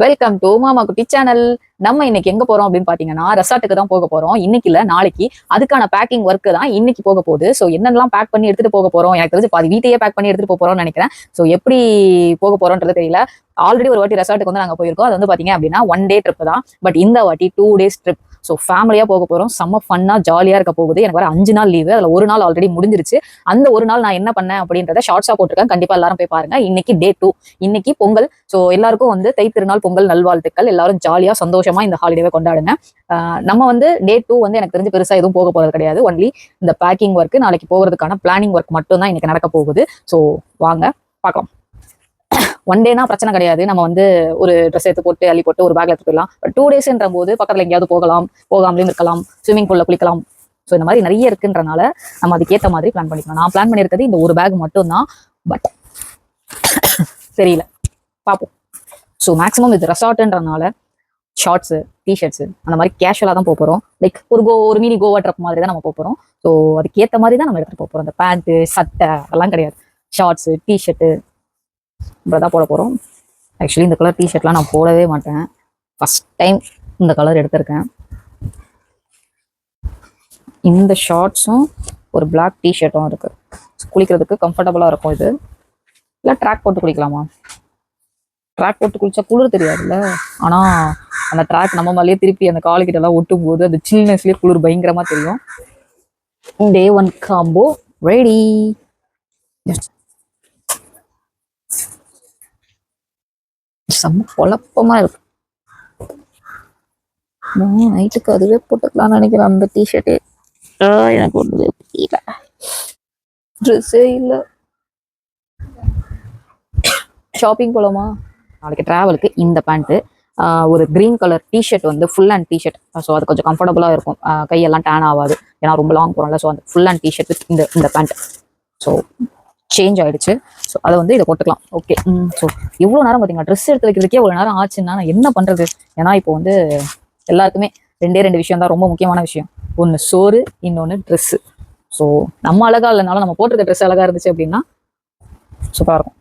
Welcome to மாமா குட்டி channel. நம்ம இன்னைக்கு எங்க போறோம் அப்படின்னு பாத்தீங்கன்னா ரெசார்ட்டுக்கு தான் போக போறோம். இன்னைக்கு இல்ல நாளைக்கு. அதுக்கான பேக்கிங் ஒர்க் தான் இன்னைக்கு போக போகுது. ஸோ என்னெல்லாம் பேக் பண்ணி எடுத்துட்டு போக போறோம், எனக்கு தெரிஞ்சு பாதி வீட்டையே பேக் பண்ணி எடுத்துட்டு போறோம்னு நினைக்கிறேன். ஸோ எப்படி போக போறோம்ன்றது தெரியல. ஆல்ரெடி ஒரு வாட்டி ரெசார்ட்டுக்கு வந்து நாங்க போயிருக்கோம். அது வந்து பாத்தீங்க அப்படின்னா 1 டே ட்ரிப் தான். பட் இந்த வாட்டி 2 டேஸ் ட்ரிப். ஸோ ஃபேமிலியா போக போறோம். செம்ம ஃபன்னா ஜாலியா இருக்க போகுது. எனக்கு வர 5 நாள் லீவு. அதுல ஒரு நாள் ஆல்ரெடி முடிஞ்சிருச்சு. அந்த ஒரு நாள் நான் என்ன பண்ணேன் அப்படின்றத ஷார்ட்ஸா போட்டிருக்கேன். கண்டிப்பா எல்லாரும் போய் பாருங்க. இன்னைக்கு டே 2. இன்னைக்கு பொங்கல். ஸோ எல்லாருக்கும் வந்து தை திருநாள் பொங்கல் நல்வாழ்த்துக்கள். எல்லாரும் ஜாலியா சந்தோஷமா இந்த ஹாலிடேவை கொண்டாடுங்க. நம்ம வந்து டே 2 வந்து எனக்கு தெரிஞ்சு பெருசா எதுவும் போக போறது கிடையாது. ஒன்லி இந்த பேக்கிங் ஒர்க், நாளைக்கு போகிறதுக்கான பிளானிங் ஒர்க் மட்டும் தான் இன்னைக்கு நடக்க போகுது. ஸோ வாங்க பார்க்கலாம். 1 டேனா பிரச்சனை கிடையாது. நம்ம வந்து ஒரு ட்ரெஸ் எடுத்து போட்டு அள்ளி போட்டு ஒரு பேக்ல எடுத்து போயிடலாம். பட் 2 டேஸ்ன்ற போது பக்கத்துல எங்கேயாவது போகலாம், போகாமலையும் இருக்கலாம், ஸ்விமிங் பூல்ல குளிக்கலாம். ஸோ இந்த மாதிரி நிறைய இருக்குன்றனால நம்ம அதுக்கேற்ற மாதிரி பிளான் பண்ணிக்கலாம். நான் பிளான் பண்ணியிருக்கிறது இந்த ஒரு பேக் மட்டும் தான். பட் தெரியல, பார்ப்போம். ஸோ மேக்ஸிமம் இது ரெசார்ட்ன்றனால ஷார்ட்ஸு, டிஷர்ட்ஸு அந்த மாதிரி கேஷுவலாக தான் போகிறோம். லைக் ஒரு மினி கோவா ட்ரிப் மாதிரி தான் நம்ம போகிறோம். ஸோ அதுக்கேற்ற மாதிரி தான் நம்ம எடுத்துகிட்டு போகிறோம். இந்த பேண்ட்டு சட்டை அதெல்லாம் கிடையாது. ஷார்ட்ஸு டிஷர்ட்டு இப்படிதான் போட போகிறோம். ஆக்சுவலி இந்த கலர் டிஷர்ட்லாம் நான் போடவே மாட்டேன். ஃபஸ்ட் டைம் இந்த கலர் எடுத்திருக்கேன். இந்த ஷார்ட்ஸும் ஒரு பிளாக் டிஷர்ட்டும் இருக்குது. குளிக்கிறதுக்கு கம்ஃபர்டபுளாக இருக்கும். இது இல்லை ட்ராக் போட்டு குளிக்கலாமா? ட்ராக் போட்டு குளிச்சா குளிர் தெரியாதுல்ல. ஆனால் அந்த ட்ராக் நம்ம மேலேயே திருப்பி அந்த காலுக்கிட்ட எல்லாம் ஒட்டும் போது அந்த சில்னஸ்லேயே குளிர் பயங்கரமாக தெரியும். டே 1 காம்போ ரெடி. செம்ம குழப்பமா இருக்கு. நைட்டுக்கு அதுவே போட்டுக்கலாம்னு நினைக்கிறேன். அந்த டிஷர்ட்டே எனக்கு ஒன்றுமே புரியல. ட்ரெஸ்ஸே இல்லை. ஷாப்பிங் போலாமா? நாளைக்கு ட்ராவலுக்கு இந்த பேண்ட்டு, ஒரு கிரீன் கலர் டிஷர்ட் வந்து ஃபுல் அண்ட் டிஷர்ட். ஸோ அது கொஞ்சம் கம்ஃபர்டபுளாக இருக்கும். கையெல்லாம் டேன் ஆகாது. ஏன்னா ரொம்ப லாங் போகிறோம்ல. ஸோ அந்த ஃபுல் அண்ட் டிஷர்ட் வித் இந்த பேண்ட். ஸோ சேஞ்ச் ஆயிடுச்சு. ஸோ அதை வந்து இதை போட்டுக்கலாம். ஓகே. ஸோ இவ்வளோ நேரம் பார்த்தீங்கன்னா ட்ரெஸ் எடுத்து வைக்கிறதுக்கே இவ்வளோ நேரம் ஆச்சுன்னா நான் என்ன பண்ணுறது? ஏன்னா இப்போ வந்து எல்லாருக்குமே 2 விஷயம் தான் ரொம்ப முக்கியமான விஷயம். ஒன்று சோறு, இன்னொன்று ட்ரெஸ்ஸு. ஸோ நம்ம அழகா இல்லைனாலும் நம்ம போட்டிருக்க ட்ரெஸ் அழகா இருந்துச்சு அப்படின்னா சூப்பராக இருக்கும்.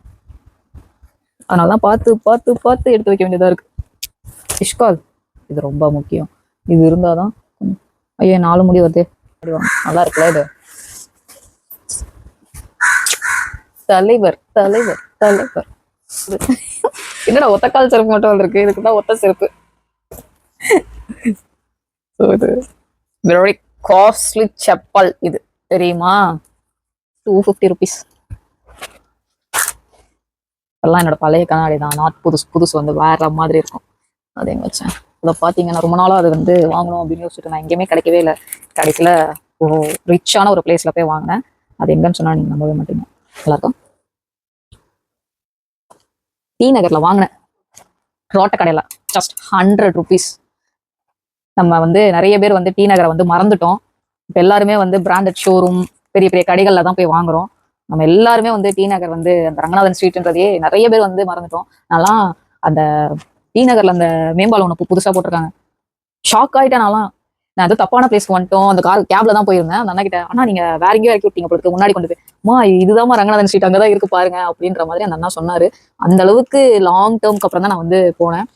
அதனால தான் பார்த்து பார்த்து பார்த்து எடுத்து வைக்க வேண்டியதாக இருக்குது. இஷ்கால் இது ரொம்ப முக்கியம். இது இருந்தால் தான். ஐயோ 4 முடி வருது. நல்லா இருக்குல்ல இது? தலைவர் தலைவர் தலைவர். என்னடா ஒத்தக்கால் செருப்பு மட்டும் வந்திருக்கு? இதுக்குதான் ஒத்த செருப்பு. இது வெரி காஸ்ட்லி செப்பல். இது தெரியுமா? 250 rupees. எல்லாம் என்னோட பழைய கண்ணாடி தான். நாட் புதுசு வந்து வேற மாதிரி இருக்கும். அது எங்க வச்சேன்? அதை பார்த்தீங்கன்னா ரொம்ப நாளாக அது வந்து வாங்கணும் அப்படின்னு யோசிச்சுட்டு நான் எங்கேயுமே கிடைக்கவே இல்லை. கடைசியில் ஒரு ரிச்சான ஒரு பிளேஸ்ல போய் வாங்கினேன். அது எங்கன்னு சொன்னா நீங்க நம்பவே மாட்டீங்க. நல்லா இருக்கும். டி நகர்ல வாங்கினேன். ரோட்ட கடையில ஜஸ்ட் 100 rupees. நம்ம வந்து நிறைய பேர் வந்து டி நகரை வந்து மறந்துட்டோம். இப்போ எல்லாருமே வந்து பிராண்டட் ஷோரூம், பெரிய பெரிய கடைகள்ல தான் போய் வாங்குறோம். நம்ம எல்லாருமே வந்து டி நகர் வந்து அந்த ரங்கநாதன் ஸ்ட்ரீட்ன்றதையே நிறைய பேர் வந்து மறந்துட்டோம். நான்லாம் அந்த டி நகர்ல அந்த மேம்பாலம் ஒன்று புதுசா போட்டிருக்காங்க. ஷாக் ஆயிட்டேன். நான் அது தப்பான பிளேஸ்க்கு வந்துட்டோம். அந்த கேப்ல தான் போயிருந்தேன். அந்த அண்ணா கிட்ட, அண்ணா நீங்க வேற எங்கேயோ இறக்கி விட்டீங்க போல, முன்னாடி கொண்டு போய், மா இதுதான் ரங்கநாதன் ஸ்ட்ரீட், அங்கதான் இருக்கு பாருங்க அப்படின்ற மாதிரி அந்த அண்ணா சொன்னாரு. அந்த அளவுக்கு லாங் டேர்ம்க்கு அப்புறம் தான் நான் வந்து போனேன்.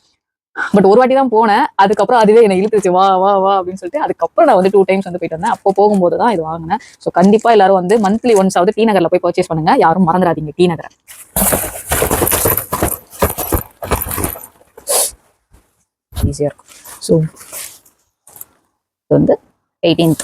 பட் ஒரு வாட்டி தான் போனேன். அதுக்கப்புறம் அதுவே என்னை இழுத்துச்சு. வா வா வா அப்படின்னு சொல்லிட்டு அதுக்கப்புறம் நான் வந்து 2 times வந்து போயிட்டு வந்தேன். அப்போ போகும்போது தான் இது வாங்கினேன். ஸோ கண்டிப்பா எல்லாரும் வந்து மந்த்லி ஒன்ஸ் ஆவது டி நகர்ல போய் பர்ச்சேஸ் பண்ணுங்க. யாரும் மறந்துடாதீங்க டி நகரை. ஈஸியா இருக்கும். ஸோ இது வந்து 18th.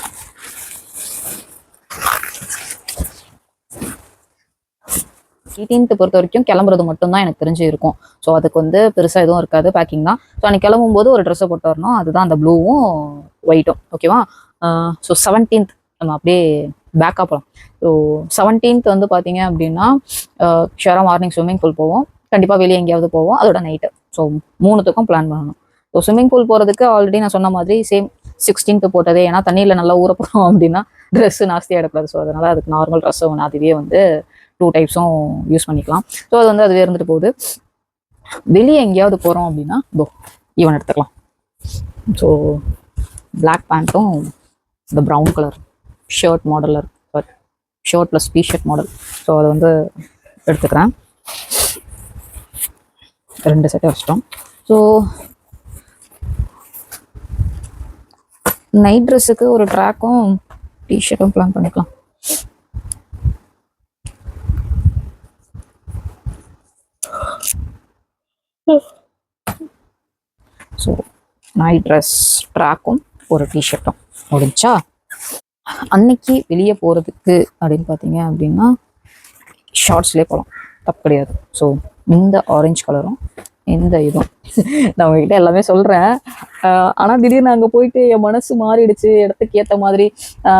பொறுத்த வரைக்கும் கிளம்புறது மட்டும் தான் எனக்கு தெரிஞ்சு இருக்கும். ஸோ அதுக்கு வந்து பெருசா எதுவும் இருக்காது. பேக்கிங் தான். ஸோ அன்னைக்கு கிளம்பும் போது ஒரு ட்ரெஸ்ஸை போட்டு வரணும். அதுதான் அந்த ப்ளூவும் ஒயிட்டும். ஓகேவா? ஸோ 17th நம்ம அப்படியே பேக்கா போகலாம். ஸோ 17th வந்து பார்த்தீங்க அப்படின்னா ஷேராக மார்னிங் ஸ்விம்மிங் பூல் போவோம். கண்டிப்பாக வெளியே எங்கேயாவது போவோம். அதோட நைட்டு. ஸோ 3த்துக்கும் பிளான் பண்ணணும். ஸோ ஸ்விம்மிங் பூல் போகிறதுக்கு ஆல்ரெடி நான் சொன்ன மாதிரி சேம் 16th போட்டதே. ஏன்னா தண்ணியில் நல்லா ஊற போகிறோம் அப்படின்னா ட்ரெஸ்ஸு நாஸ்தியாக எடுக்கூடாது. ஸோ அதனால அதுக்கு நார்மல் ட்ரெஸ்ஸை ஒன்று அதுவே வந்து 2 டைப்ஸும் யூஸ் பண்ணிக்கலாம். ஸோ அது வந்து அதுவே இருந்துட்டு போகுது. வெளியே எங்கேயாவது போகிறோம் அப்படின்னா ஈவன் எடுத்துக்கலாம். ஸோ பிளாக் பேண்ட்டும் இந்த ப்ரௌன் கலர் ஷர்ட் மாடலில் shirt plus T-shirt model. So அதை வந்து எடுத்துக்கிறேன். 2 செட்டை வச்சிட்டோம். ஸோ நைட் ட்ரெஸ்ஸுக்கு ஒரு ட்ராக்கும் டிஷர்ட்டும் பிளான் பண்ணிக்கலாம். ஸோ நைட் ட்ரெஸ் ட்ராக்கும் ஒரு டிஷர்ட்டும் முடிஞ்சா. அன்னைக்கு வெளியே போகிறதுக்கு அப்படின்னு பார்த்தீங்க அப்படின்னா ஷார்ட்ஸ்லேயே போகலாம், தப்பு கிடையாது. ஸோ இந்த ஆரஞ்சு கலரும் இந்த இதுவும் நான் உங்ககிட்ட எல்லாமே சொல்கிறேன். ஆனால் திடீர்னு அங்கே போயிட்டு என் மனசு மாறிடுச்சு, இடத்துக்கு ஏற்ற மாதிரி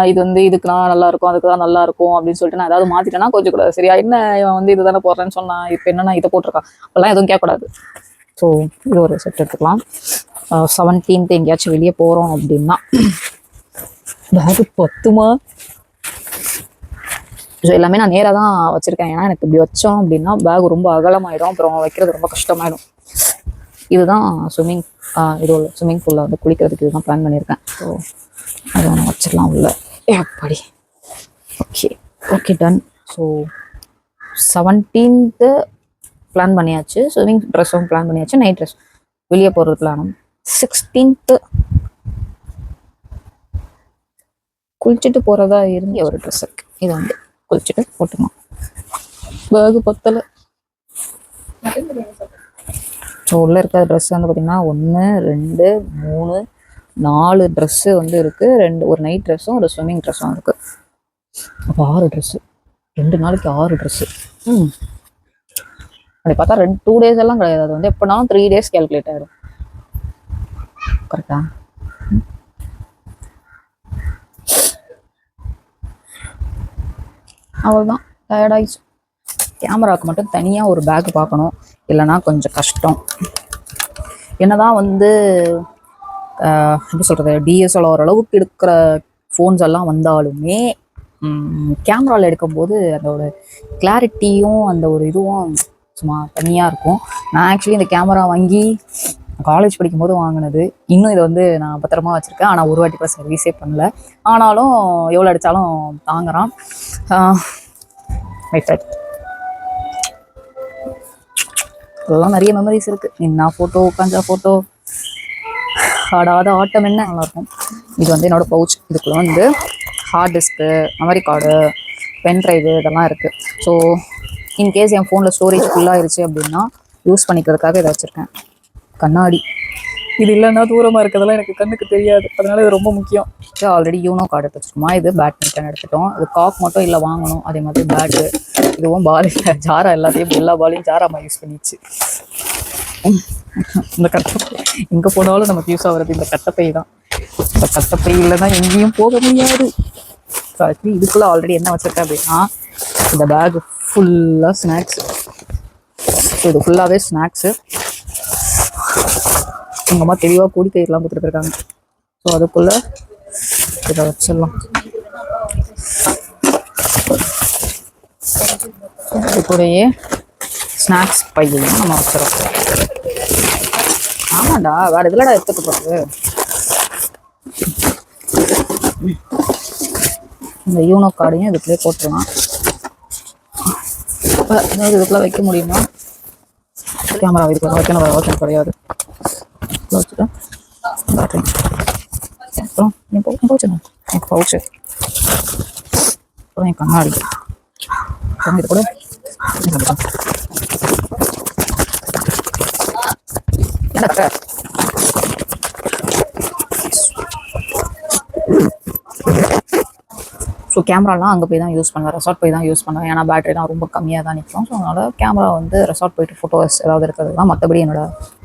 இது வந்து இதுக்கு நான் நல்லா இருக்கும், அதுக்கு தான் நல்லா இருக்கும் அப்படின்னு சொல்லிட்டு நான் ஏதாவது மாற்றிட்டேன்னா கொஞ்சம் கூட சரியா, என்ன இவன் வந்து இது தானே போடுறேன்னு சொன்னான், இப்போ என்னன்னா இதை போட்டிருக்கான், அப்பெல்லாம் எதுவும் கேட்கக்கூடாது. ஸோ இது ஒரு செட் எடுத்துக்கலாம். 17th எங்கேயாச்சும் வெளியே போகிறோம் அப்படின்னா பேகு பத்துமா? ஸோ எல்லாமே நான் நேராக தான் வச்சுருக்கேன். ஏன்னா எனக்கு இப்படி வச்சோம் அப்படின்னா பேக் ரொம்ப அகலமாயிடும், அப்புறம் வைக்கிறது ரொம்ப கஷ்டமாயிடும். இதுதான் ஸ்விம்மிங் பூலில் வந்து குளிக்கிறதுக்கு இதுதான் பிளான் பண்ணியிருக்கேன். ஸோ அதை நான் வச்சிடலாம் உள்ள. எப்படி okay okay done. So 17th plan பண்ணியாச்சு, ஸ்விம்மிங் ட்ரெஸ்ஸும் பிளான் பண்ணியாச்சு, நைட் ட்ரெஸ் வெளியே போகிறது பிளானும். 16th குளிச்சுட்டு போகிறதா இருந்து ஒரு ட்ரெஸ் இருக்கு, இதை வந்து குளிச்சுட்டு போட்டுக்கலாம். பேகு பத்தலை. ஸோ உள்ளே இருக்கிற ட்ரெஸ் வந்து பார்த்திங்கன்னா 1 2 3 4 ட்ரெஸ்ஸு வந்து இருக்குது. ஒரு நைட் ட்ரெஸ்ஸும் ஒரு ஸ்விம்மிங் ட்ரெஸ்ஸும் இருக்குது. அப்போ 6 ட்ரெஸ்ஸு, 2 நாளைக்கு 6 ட்ரெஸ்ஸு. அப்படி பார்த்தா 2 days எல்லாம் கிடையாது, அது வந்து எப்போனாலும் 3 days கேல்குலேட் ஆகிடும். கரெக்டா? அவ்வளோதான், டயர்டாகிடுச்சு. கேமராவுக்கு மட்டும் தனியாக ஒரு பேக் பார்க்கணும், இல்லைன்னா கொஞ்சம் கஷ்டம். என்னதான் வந்து எப்படி சொல்கிறது, டிஎஸ்எல்ஆர் அளவுக்கு எடுக்கிற ஃபோன்ஸ் எல்லாம் வந்தாலுமே கேமராவில் எடுக்கும்போது அதோட கிளாரிட்டியும் அந்த ஒரு இதுவும் சும்மா தனியாக இருக்கும். நான் ஆக்சுவலி இந்த கேமரா வாங்கி காலேஜ் படிக்கும்போது வாங்கினது, இன்னும் இதை வந்து நான் பத்திரமா வச்சுருக்கேன். ஆனால் ஒரு வாட்டி கூட சர்வீஸே பண்ணல. ஆனாலும் எவ்வளோ அடித்தாலும் தாங்குறான். அதெல்லாம் நிறைய மெமரிஸ் இருக்குது. நின்னா ஃபோட்டோ, உட்காந்தா ஃபோட்டோ, ஆடாத ஆட்டம் என்ன நல்லாயிருக்கும். இது வந்து என்னோடய பவுச். இதுக்குள்ளே வந்து hard disk, memory card, pen drive இதெல்லாம் இருக்குது. ஸோ இன்கேஸ் என் ஃபோனில் ஸ்டோரேஜ் ஃபுல்லாகிருச்சு அப்படின்னா யூஸ் பண்ணிக்கிறதுக்காக இதை வச்சுருக்கேன். கண்ணாடி இது இல்லைன்னா தூரமாக இருக்கிறதெல்லாம் எனக்கு கண்ணுக்கு தெரியாது, அதனால இது ரொம்ப முக்கியம். ஆல்ரெடி யூனோ கார்டு எடுத்து வச்சுருக்கோமா, இது பேட்மிண்டன் எடுத்துட்டோம். இது காக் மட்டும் இல்லை வாங்கணும், அதே மாதிரி பேட்டு. இதுவும் பால் இல்லை, ஜாரா எல்லாத்தையும் எல்லா பாலையும் ஜாராமா யூஸ் பண்ணிச்சு. இந்த கட்டப்பை எங்கே போனாலும் நமக்கு யூஸ் ஆகுறது இந்த கட்டப்பை தான். இந்த கட்டப்பை இல்லைன்னா எங்கேயும் போக முடியாது. ஸோ ஆக்சுவலி இதுக்குள்ளே ஆல்ரெடி என்ன வச்சுருக்கேன் அப்படின்னா, இந்த பேக் ஃபுல்லாக ஸ்நாக்ஸு. ஸோ இது ஃபுல்லாகவே ஸ்நாக்ஸு. எங்கள் அம்மா தெளிவாக கூடி கயிறுலாம் கொடுத்துருக்காங்க. ஸோ அதுக்குள்ளே இதை வச்சிடலாம். இது கூடயே ஸ்நாக்ஸ் பையையும் நம்ம வச்சிடறோம். ஆமாண்டா, வேறு இதில்டா எடுத்துக்க போகிறது. இந்த யூனோ கார்டையும் இதுக்குள்ளே போட்டுடலாம். அதாவது இதுக்குள்ளே வைக்க முடியுமா? கேமரா இதுக்குள்ள வைக்கணும், அவசியம் கிடையாது. வச்சுட்டேன். அப்புறம் என் பவுச்சு அப்புறம் என் கண்ணாடி இது கூட ஸோ கேமராலாம் அங்கே போய் தான் யூஸ் பண்ணுவேன், ரெசார்ட் போய் தான் யூஸ் பண்ணுவேன். ஏன்னா பேட்டரிலாம் ரொம்ப கம்மியாக தான் நிற்கும். ஸோ அதனால் கேமரா வந்து ரெசார்ட் போயிட்டு ஃபோட்டோஸ் ஏதாவது இருக்கிறது தான். மற்றபடி என்னோட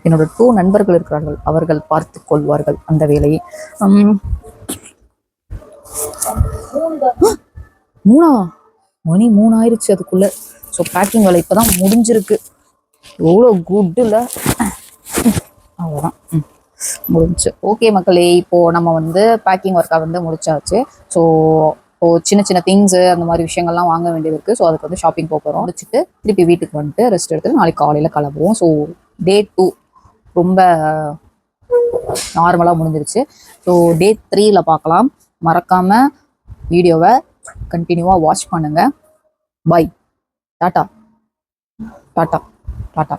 2 நண்பர்கள் இருக்கிறார்கள், அவர்கள் பார்த்து கொள்வார்கள் அந்த வேலையை. 3 மணி 3 ஆயிடுச்சு அதுக்குள்ளே. ஸோ பேக்கிங் வேலை இப்போ தான் முடிஞ்சிருக்கு. எவ்வளோ குட் இல்லை, அவ்வளோதான் முடிஞ்சு. ஓகே மக்களே, இப்போது நம்ம வந்து பேக்கிங் ஒர்க்காக வந்து முடிச்சாச்சு. ஸோ சின்ன சின்ன திங்ஸு அந்த மாதிரி விஷயங்கள்லாம் வாங்க வேண்டியது இருக்குது. ஸோ அதுக்கு வந்து ஷாப்பிங் போகிறோம். முடிச்சுட்டு திருப்பி வீட்டுக்கு வந்துட்டு ரெஸ்ட் எடுத்துட்டு நாளைக்கு காலையில் கிளம்புவோம். ஸோ Day 2 ரொம்ப நார்மலாக முடிஞ்சிருச்சு. ஸோ Day 3ல் பார்க்கலாம். மறக்காமல் வீடியோவை கண்டினியூவாக வாட்ச் பண்ணுங்கள். Bye, tata tata tata.